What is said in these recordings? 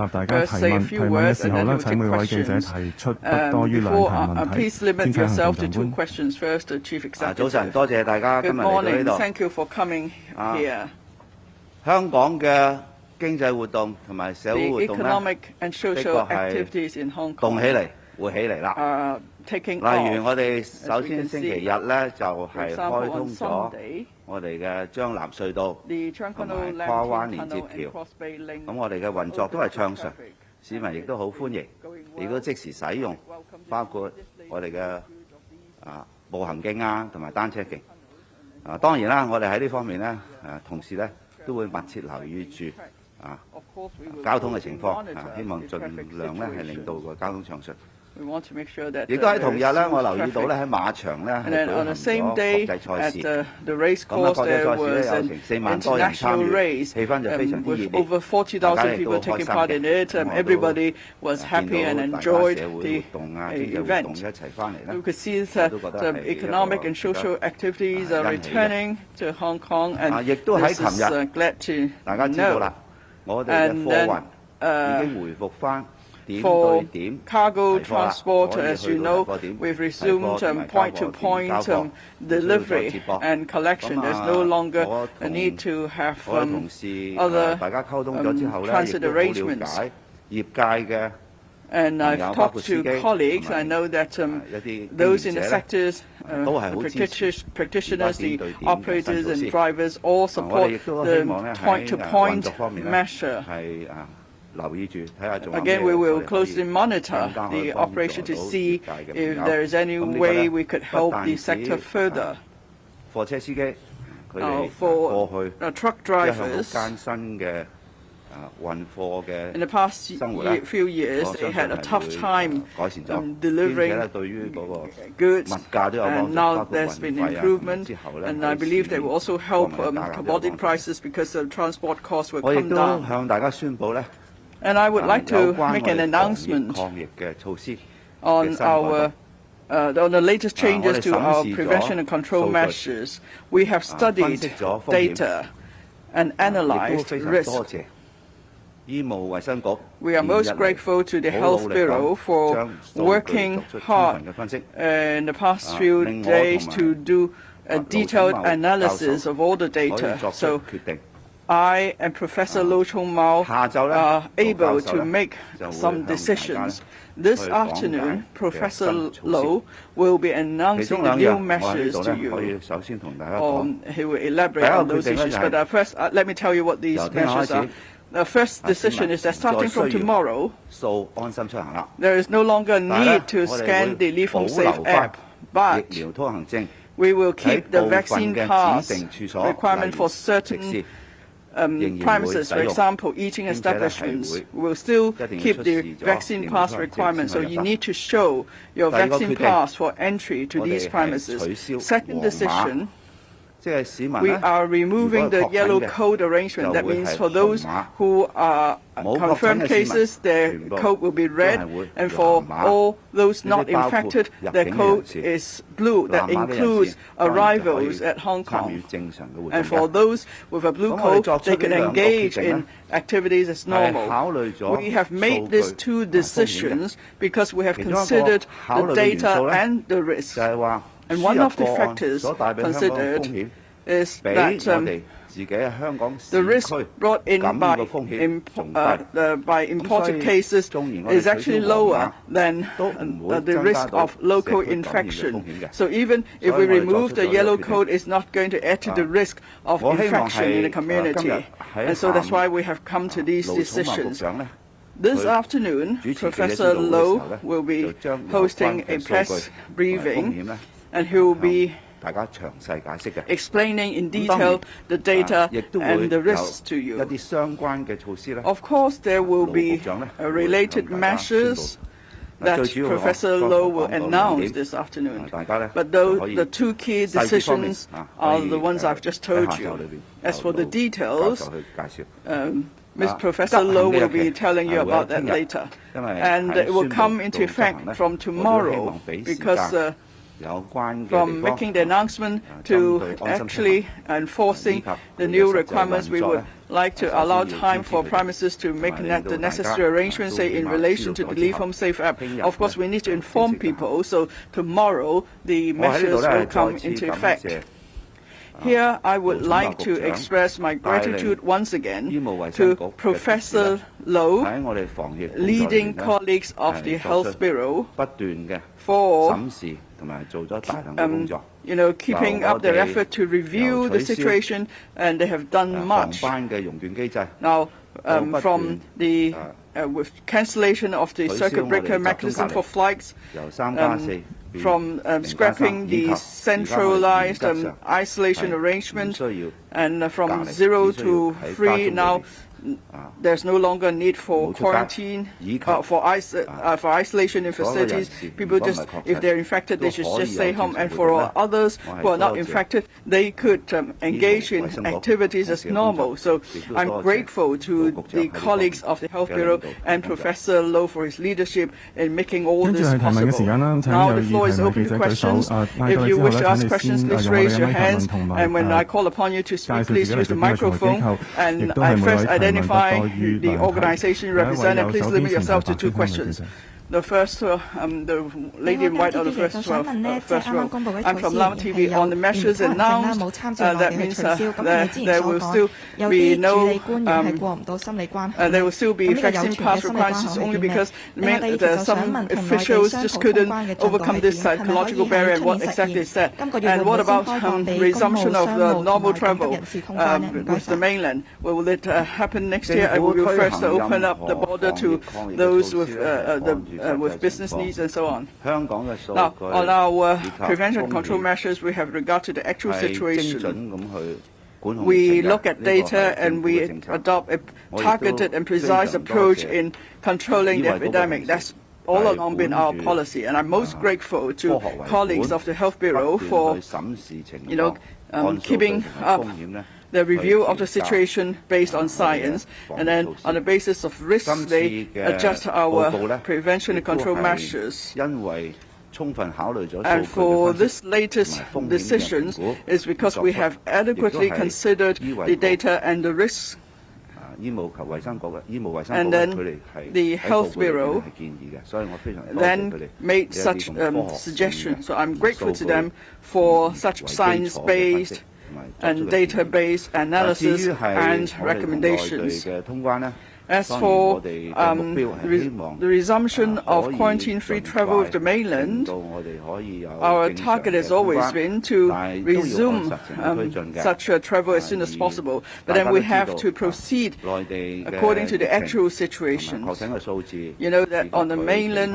first say a few words and then we'll take questions. Please limit yourself to 2 questions first, the Chief Executive. 早晨，多謝大家今 Good 日嚟到呢 morning. 度。 Thank you for coming here. 香港嘅經濟活動同埋社 The 會活動 economic and 的 social 確係 activities in Hong 動 Kong 起嚟，會起嚟啦。 are taking 例如 off. 我哋首先星期日咧就 For 係 example, 開 on 通咗 Sunday, 我哋嘅將藍隧道 the 同 Changnam 埋跨灣 Lantern 連接 Tunnel and 橋， Cross Bay Link 咁我哋嘅運作都係暢順， traffic 市民亦都好歡迎，亦都即時使用，包括我哋嘅步行徑啊同埋單車徑。當然啦，我哋喺呢方面咧同時咧都會密切留意住交通嘅情況，希望盡量咧係令到個交通暢順。 We want to make sure that 亦都喺同日咧， there is 我 smooth 留意到 traffic. 咧喺馬場咧 And 係 then 舉 on 行 the 咗 same 國 day 際賽 at 事。 the race 咁啊， course 國際 there 賽事咧 was 有 an 成4萬多人參 international 與， race 氣氛就非常之熱 with 烈。 over 40,000 大家亦 people 都好開 taking 心 part in 嘅。 it. 咁我都 Everybody was 見 happy 到 and 大家 enjoyed 社會 the 活動啊、經濟活動 event. 一齊翻嚟 You 啦。 could see 我都覺得 that 係一個 economic and 值得 social activities are 欣喜嘅。 returning to Hong Kong, and 亦都喺 this is 琴日， glad to 大家知道 know. 啦，我哋嘅 And 貨 then 運已經回復翻點 for 對點 cargo 提貨啦， transport, 可以 as 去 you 到 know, 提貨點 we've 提貨 resumed 同埋交貨 point-to-point 交貨，唔需要再 delivery 接駁。 and collection. 咁 There's no longer 我 a need to have 我嘅同事 other 大家溝通咗之後咧，亦 transit 都好了 arrangements. 解業界嘅 And 朋 I've 友，包括 talked 司 to 機 colleagues. 同 I 埋 know that 一啲 those in 經 the 營者咧 sectors, 都係好支持 practitioners, the 點對點嘅新 operators 措 and 施。 drivers all 我 support 哋亦都希望咧 the 喺運 point-to-point 作方面咧 measure. 係留意住睇下仲有咩 Again, we 我 will 哋可以 closely monitor 更加可以 the 幫助 operation to 到 see 業界嘅 if 朋 there 友。 is any 咁呢個 way 咧 we could 不 help 單 the 止 sector further. 貨車司機佢哋 For 過去 truck 即係好 drivers, 艱辛嘅運貨嘅 in the past 生活咧， few years, 我 they 相 had 信 a tough 係 time 會改善咗，兼且 delivering 咧對於嗰個 goods, 物價都有幫 and 助， now 包括 there's 運 been 費啊， improvement, 之後咧 and I 喺 believe 市 they 面 will also 方 help 面嘅價格都有 commodity 幫助。 prices because the transport costs will 我亦 come 都 down. 向大家宣佈咧， And I would like 有 to 關 make 我 an 哋防疫 announcement 抗疫嘅措施嘅 on 新改動。 on the latest changes to our 我哋審視咗 prevention and control 數據， measures. We have 分 studied 析咗風險， data and 亦都 analyzed 非常 risk. 多謝醫務衛生局 We are most 連日嚟 grateful to the 好 Health 努力 Bureau 咁 for 將數據 working 作出充 hard 分嘅分析。 in the past few 令我 days 同埋 to do a 盧 detailed 寵茂教授 analysis of all the 可以 data. 作出 So 決定。 I and Professor Lo Chung Mao 下晝咧， are 盧 able 教授 to 咧 make 就會 some 向大家 decisions. 咧 This 去講解 afternoon, 嘅 Professor 新措施。 Lo will be 其 announcing 中 the 兩 new 樣，我喺呢 measures 度 to 咧可 you. 以首先同大家講。 He will elaborate 第一個 on those 決定咧 issues. 就係 But first, let me tell you what these 由聽日開 measures 始 are. The first decision is that starting from tomorrow, 掃安心出行啦。 there is no longer a 但係咧 need to 我哋 scan the 會 Li 保 Feng 留 Safe 翻 app, but 疫苗通行證 we will 喺 keep the 部分 vaccine 嘅 pass 指定處所， requirement 例 for 如食 certain 肆，仍然會 premises, 使 for 用。 example, eating 並且咧係 establishments. 會 We will still 一定要 keep 出 the 示咗 vaccine 疫苗 pass 通行證 requirement, 先 so 可以 you 入得。 need to show your 第二個 vaccine 決定， pass for entry to 我哋 these 係 premises. 取消 Second 黃碼， decision, 即係市民 we 咧， are 如果 removing 係 the 確診 yellow 嘅， code arrangement. 就 That 會 means 係 for those 紅碼。 who are 冇確診 confirmed 嘅市民 cases, their 全部 code will be 都 red, 係會 and for 藍碼。 all those 呢 not 啲包括 infected, 入 their 境嘅 code 人士， is blue. That 藍碼嘅人士 includes 當然就可以 arrivals at Hong 參與 Kong. 正常嘅活 And 動 for 嘅。 those with a blue 咁我哋 code, 作出 they can 呢兩個決 engage 定咧， in activities as 係 normal. 考慮咗 We have made 數 these 據 two 同埋風險嘅。 decisions because we have 其中一個 considered 考 the 慮嘅元 data 素咧， and the risks. 就係話 And 輸 one 入 of the 個案 factors 所帶俾香港嘅風 considered 險， is 比 that 我哋自己喺香港 the 市 risk 區 brought in 感 by, 染嘅風險仲低。 by imported 咁所以 cases 縱然我哋 is 取 actually 消黃 lower 碼 than 都唔會 the 增加 risk 到 of 社 local 區感染嘅 infection. 風險嘅。 So even if 所 we 以我哋 remove 作出 the 咗呢個 yellow 決定。 code, it's not going to add to the risk of 我希望 infection in the 係今 community. 日喺 And so that's 下 why 午 we have come to these 盧寵茂局 decisions. 長咧， This 佢 afternoon, 主持記者 Professor 招待會嘅時 Lo 候咧， will 就 be 將有 hosting 關 a 嘅數 press 據同埋風 briefing, 險咧， and he will be 大家詳細解釋嘅。 explaining in 咁當然 detail the data 亦都會 and the 有 risks to 一 you. 啲相關嘅措施咧。 Of course, there will 盧 be 局長咧 related 會向大家宣 measures 佈。 that 最主要 Professor 我 Lo will 剛才講到兩 announce 點 this afternoon. 大家咧 But 就可以 the two key 細節方面 decisions 可 are 以 the ones I've just 喺 told 下晝 you. 裏邊 As for the 教 details, 授去介紹。 Ms. 啊 Professor 執行 Lo 呢 will 日期 be telling you 係會 about 喺 that 聽日， later. 因為 And 喺 it will 宣布 come into 到執行 effect 咧， from 我都希 tomorrow 望俾時 because 間 from making the announcement to actually enforcing the new requirements. We would like to allow time for Prime Ministers to make the necessary arrangements, say, in relation to the Leave Home Safe app. Of course, we need to inform people, so tomorrow the measures will come into effect. Here, I would like to express my gratitude once again to Professor Low, leading colleagues of the Health Bureau, for keeping up their effort to review the situation, and they have done much. Now, from the with cancellation of the circuit breaker mechanism for flights, from scrapping the centralized isolation arrangement, and from 0 to 3 now, there's no longer need for quarantine, for isolation in facilities. People just, if they're infected, they should just stay home. And for all others who are not infected, they could engage in activities as normal. So I'm grateful to the colleagues of the Health Bureau and Professor Low for his leadership in making all this possible. Now the floor is open to questions. If you wish to ask questions, please raise your hands. And when I call upon you to speak, please use the microphone. And I first identify the organization represented. Please limit yourself to 2 questions. The first, the lady in white on the first row. I'm from Lam TV. On the measures announced, that means there will still be no, there will still be vaccine pass requirements only because some officials just couldn't overcome this psychological barrier. And what exactly is that? And what about resumption of the normal travel with the mainland? Will it happen next year? And we will first open up the border to those with business needs and so on. Now, on our prevention and control measures, we have regard to the actual situation. We look at data and we adopt a targeted and precise approach in controlling the epidemic. That's all along been our policy, and I'm most grateful to colleagues of the Health Bureau for, keeping up the review of the situation based on science, and then on the basis of risk, they adjust our prevention and control measures. And for this latest decisions is because we have adequately considered the data and the risks. And then the Health Bureau then made such suggestions. So I'm grateful to them for such science-based and data-based analysis and recommendations. As for the resumption of quarantine-free travel with the mainland, our target has always been to resume such travel as soon as possible. But then we have to proceed according to the actual situation. You know that on the mainland,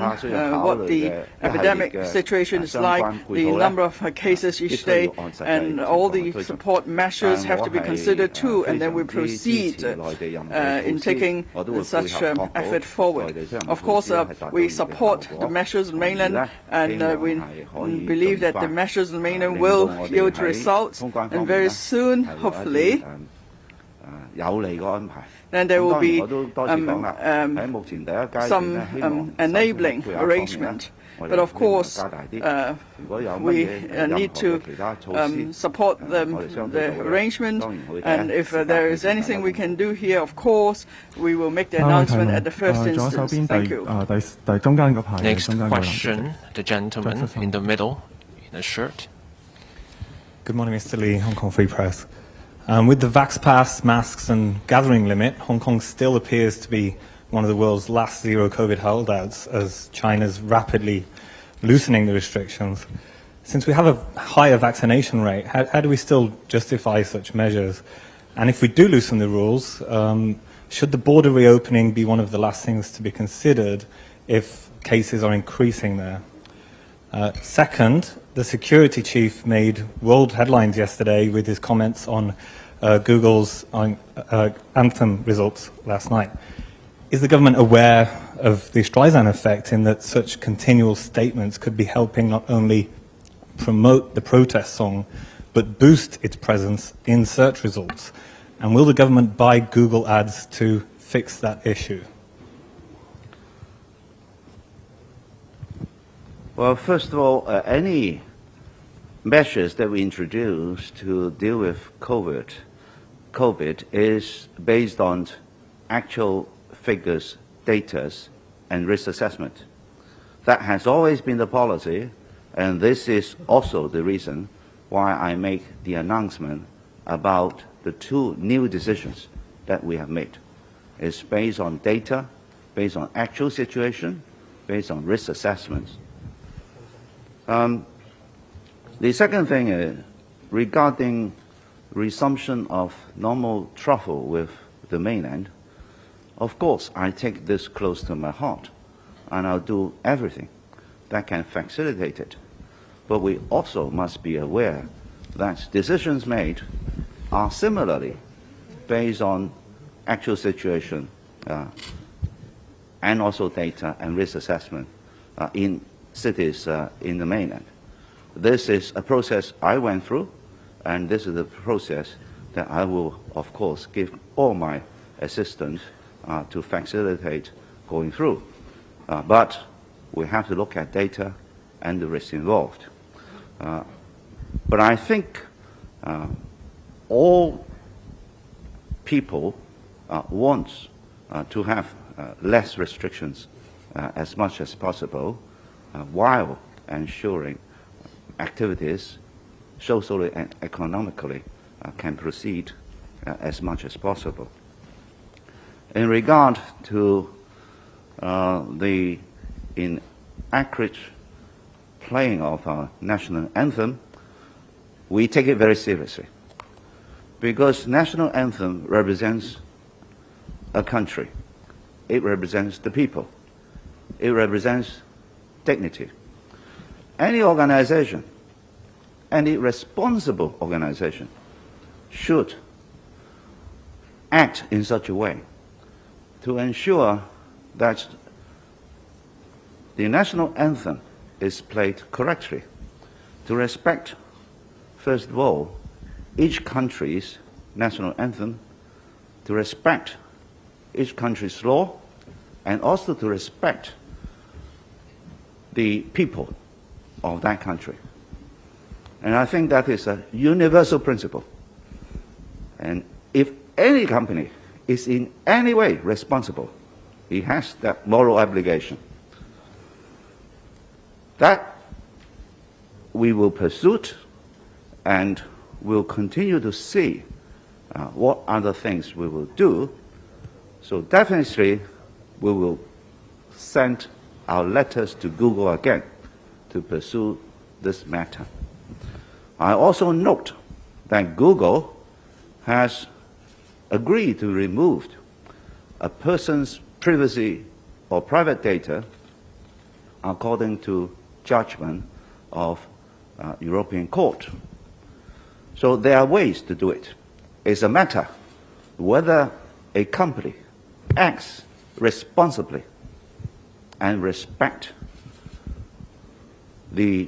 what the epidemic situation is like, the number of cases each day, and all the support measures have to be considered too. And then we proceed in taking such effort forward. Of course, we support the measures in mainland, and we believe that the measures in mainland will yield results, and very soon, hopefully, then there will be some enabling arrangement. But of course, we need to support the arrangement, and if there is anything we can do here, of course, we will make the announcement at the first instance. Thank you. Next question, the gentleman in the middle, in a shirt. Good morning, Mr. Lee, Hong Kong Free Press. With the Vax Pass, masks and gathering limit, Hong Kong still appears to be one of the world's last zero COVID holdouts as China's rapidly loosening the restrictions. Since we have a higher vaccination rate, how do we still justify such measures? And if we do loosen the rules, should the border reopening be one of the last things to be considered if cases are increasing there? Second, the security chief made world headlines yesterday with his comments on Google's Anthem results last night. Is the government aware of the Streisand effect in that such continual statements could be helping not only promote the protest song, but boost its presence in search results? And will the government buy Google ads to fix that issue? Well, first of all, any measures that we introduced to deal with COVID is based on actual figures, data, and risk assessment. That has always been the policy, and this is also the reason why I make the announcement about the 2 new decisions that we have made. It's based on data, based on actual situation, based on risk assessments. The second thing is regarding resumption of normal travel with the mainland. Of course, I take this close to my heart, and I'll do everything that can facilitate it. But we also must be aware that decisions made are similarly based on actual situation and also data and risk assessment in cities in the mainland. This is a process I went through, and this is a process that I will, of course, give all my assistance to facilitate going through. But we have to look at data and the risks involved. But I think all people want to have less restrictions as much as possible while ensuring activities socially and economically can proceed as much as possible. In regard to the inaccurate playing of our national anthem, we take it very seriously, because national anthem represents a country. It represents the people. It represents dignity. Any organization, any responsible organization should act in such a way to ensure that the national anthem is played correctly, to respect, first of all, each country's national anthem, to respect each country's law, and also to respect the people of that country. And I think that is a universal principle. And if any company is in any way responsible, it has that moral obligation. That we will pursue, and we'll continue to see what other things we will do. So definitely we will send our letters to Google again to pursue this matter. I also note that Google has agreed to remove a person's privacy or private data according to judgment of European Court. So there are ways to do it. It's a matter whether a company acts responsibly and respect the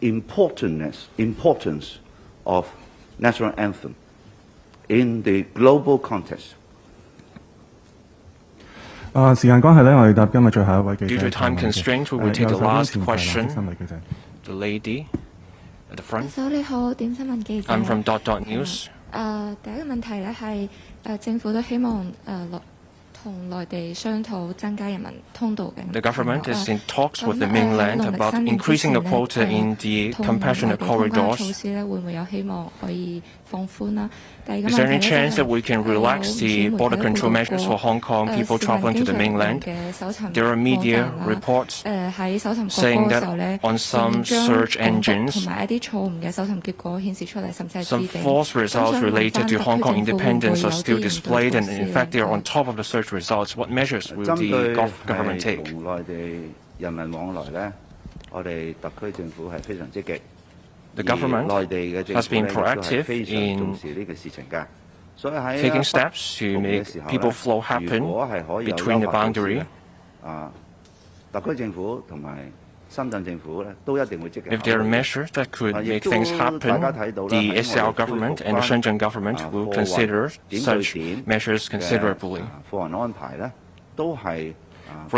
importance of national anthem in the global context. Due to time constraint, we will take the last question. The lady at the front. I'm from .news. 第一個問題咧係政府都希望同內地商討增加人民通道嘅。The government is in talks with the mainland about increasing the quota in the compassionate corridors. Is there any chance that we can relax the border control measures for Hong Kong people traveling to the mainland? There are media reports saying that on some search engines, some false results related to Hong Kong independence are still displayed, and in fact they are on top of the search results. What measures will the government take? The government has been proactive in taking steps to make people flow happen between the boundary. If there are measures that could make things happen, the SAR government and the Shenzhen government will consider such measures considerably. For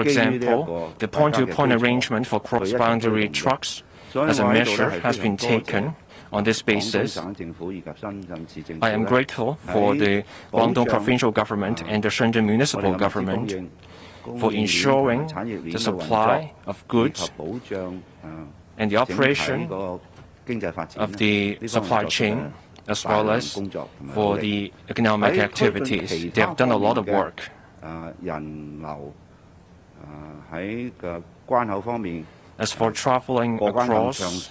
example, the point-to-point arrangement for cross-boundary trucks As a measure has been taken on this basis, I am grateful for the Guangdong Provincial Government and the Shenzhen Municipal Government for ensuring the supply of goods and the operation of the supply chain, as well as for the economic activities. They have done a lot of work. As for traveling across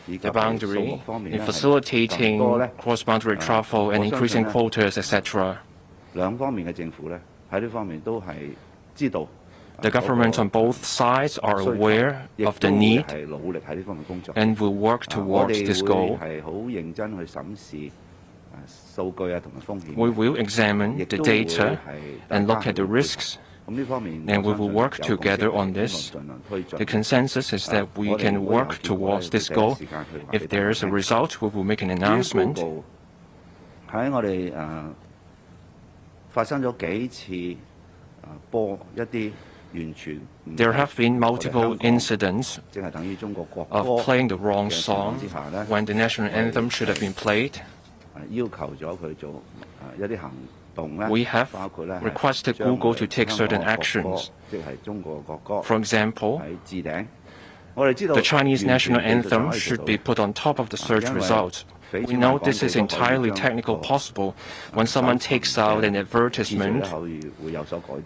the boundary, in facilitating cross-boundary travel and increasing quotas, etc. The government on both sides are aware of the need and will work towards this goal. We will examine the data and look at the risks, and we will work together on this. The consensus is that we can work towards this goal. If there is a result, we will make an announcement. There have been multiple incidents of playing the wrong song when the national anthem should have been played. We have requested Google to take certain actions. For example, the Chinese national anthem should be put on top of the search results. We know this is entirely technical possible. When someone takes out an advertisement,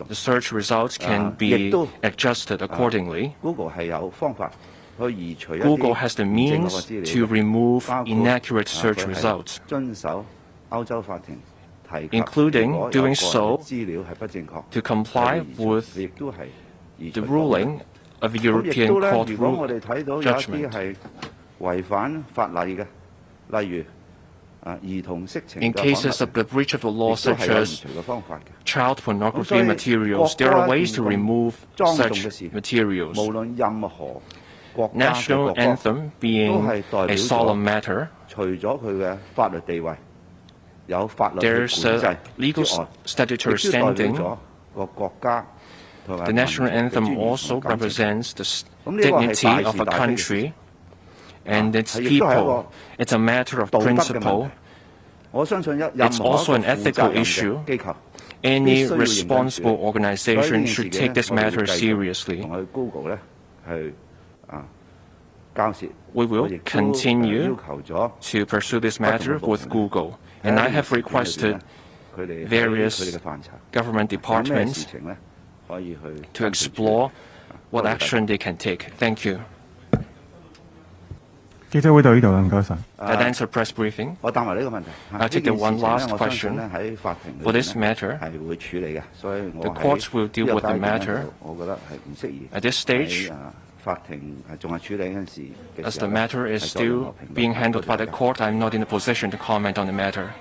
the search results can be adjusted accordingly. Google has the means to remove inaccurate search results, including doing so to comply with the ruling of a European Court judgment. In cases of the breach of the law, such as child pornography materials, there are ways to remove such materials. National anthem being a solemn matter, there's a legal statutory standing. The national anthem also represents the dignity of a country and its people. It's a matter of principle. It's also an ethical issue. Any responsible organization should take this matter seriously. We will continue to pursue this matter with Google, and I have requested various government departments to explore what action they can take. Thank you. That ends our press briefing. I'll take the one last question. For this matter, the courts will deal with the matter. At this stage, as the matter is still being handled by the court, I'm not in a position to comment on the matter.